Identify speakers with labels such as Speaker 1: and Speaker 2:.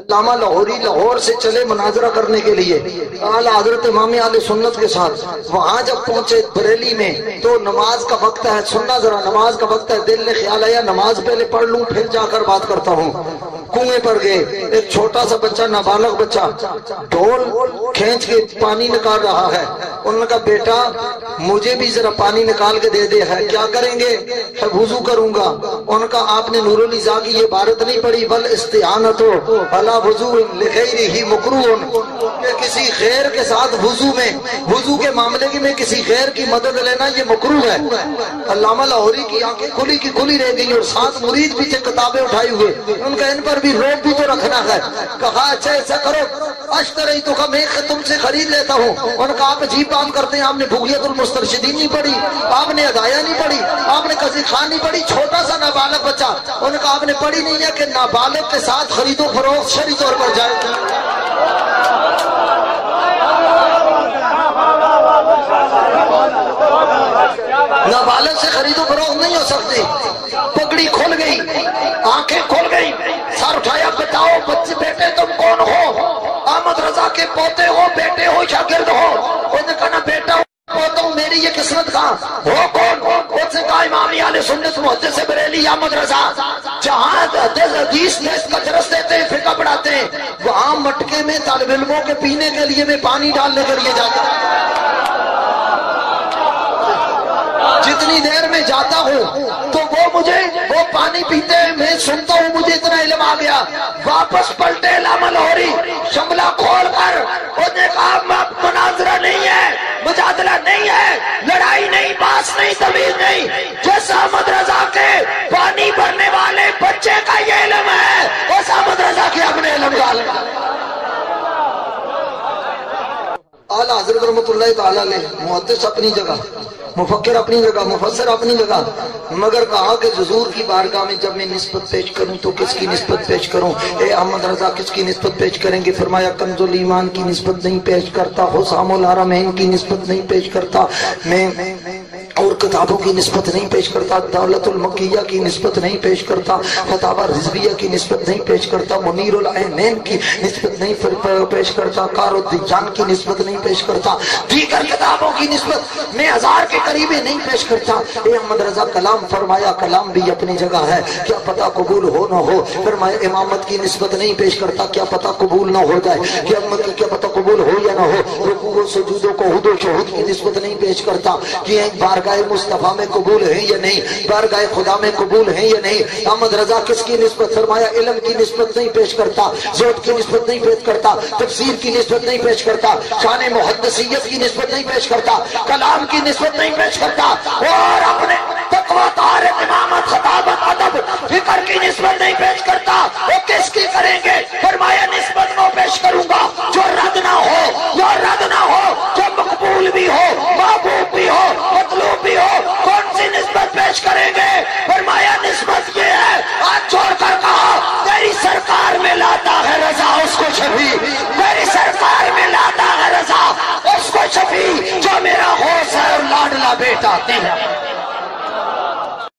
Speaker 1: علامہ لاہوری لاہور سے چلے مناظرہ کرنے کے لیے اعلیٰ حضرت امام اہل سنت کے ساتھ. وہاں جب پہنچے بریلی میں تو نماز کا وقت ہے، سننا ذرا، نماز کا وقت ہے. دل نے خیال آیا نماز پہلے پڑھ لوں پھر جا کر بات کرتا ہوں. کنویں پر گئے، ایک چھوٹا سا بچہ نابالغ بچہ ڈھول کھینچ کے پانی نکال رہا ہے. انہوں نے کہا بیٹا مجھے بھی ذرا پانی نکال کے دے دے. ہے کیا کریں گے؟ وضو کروں گا. ان کا آپ نے نور النساء کی یہ عبارت نہیں پڑھی، بل استعانت علی وضو لغیرہ مکروہ، کہ کسی غیر کے ساتھ وضو کے معاملے میں کسی غیر کی مدد لینا یہ مکروہ ہے. علامہ لاہوری کی آنکھیں کھلی کی کھلی رہ گئی اور ساتھ مرید پیچھے کتابیں اٹھائے ہوئے. ان کا ان پر بھی روک بھی تو رکھنا ہے. کہا اچھا ایسا کرو اشتری تو کا میں تم سے خرید لیتا ہوں. ان کا آپ عجیب بات کرتے ہیں، آپ نے بغیت المسترشدین نہیں پڑھی، آپ نے ہدایہ نہیں پڑھی، آپ نے کسی خان نہیں پڑھی. چھوٹا سا نابالغ بچہ، ان کا آپ نے پڑھی نہیں ہے کہ نابالغ کے ساتھ خرید و فروخت شرعی طور پر جائے. نابالغ سے خرید و فروخت نہیں ہو سکتی. پگڑی کھل گئی، آنکھیں کھل گئی، سر اٹھایا، بتاؤ بچے بیٹے تم کون ہو؟ احمد رضا کے پوتے ہو، بیٹے ہو، شاگرد ہو؟ انہوں نے کہا نا بیٹا پوتا ہوں، میری یہ قسمت کہاں ہو؟ کون؟ اس نے کہا امام اہل سنت محدث بریلی احمد رضا. جہاں حدیث میں اس کا درس دیتے ہیں، فقہ پڑھاتے ہیں، وہاں مٹکے میں طالب علموں کے پینے کے لیے میں پانی ڈالنے کے لیے جاتا ہوں. جتنی دیر میں جاتا ہوں تو وہ پانی پیتے ہیں، میں سنتا ہوں، مجھے اتنا علم آ گیا. واپس پلٹے علامہ لاہوری، شملہ کھول کر انہوں نے کہا مناظرہ نہیں ہے، مجادلہ نہیں ہے، لڑائی نہیں، باس نہیں، تمیز نہیں. جس احمد رضا کے پانی بھرنے والے بچے کا یہ علم ہے، اس احمد رضا کے اپنے علم کا علم. اعلیٰ حضرت رحمت اللہ تعالیٰ علیہ محدث اپنی جگہ، مفکر اپنی جگہ، مفسر اپنی جگہ، مگر کہا کہ حضور کی بارگاہ میں جب میں نسبت پیش کروں تو کس کی نسبت پیش کروں؟ اے احمد رضا کس کی نسبت پیش کریں گے؟ فرمایا کنز الایمان کی نسبت نہیں پیش کرتا، حسام الحرمین کی نسبت نہیں پیش کرتا، میں اور کتابوں کی نسبت نہیں پیش کرتا، دولت المکیہ کی نسبت نہیں پیش کرتا، فتاوی رضویہ کی نسبت نہیں پیش کرتا، منیر العینین کی نسبت نہیں پیش کرتا، کار الدجان کی نسبت نہیں پیش کرتا، دیگر کتابوں کی نسبت میں 1000 کے قریب نہیں پیش کرتا. اے احمد رضا کلام فرمایا، کلام بھی اپنی جگہ ہے، کیا پتہ قبول ہو نہ ہو. فرمایا امامت کی نسبت نہیں پیش کرتا، کیا پتہ قبول نہ ہو جائے. کہ امت کی کیا پتہ قبول ہو یا نہ ہو. رکوع و سجود و قعود و شہود کی نسبت نہیں پیش کرتا کہ بارگاہ مصطفیٰ میں قبول ہے یا نہیں، بارگاہ خدا میں قبول ہے یا نہیں. احمد رضا کس کی نسبت؟ فرمایا علم کی نسبت نہیں پیش کرتا، زہد کی نسبت نہیں پیش کرتا، تفسیر کی نسبت نہیں پیش کرتا، شان محدثیت کی نسبت نہیں پیش کرتا، کلام کی نسبت نہیں پیش کرتا، اور اپنے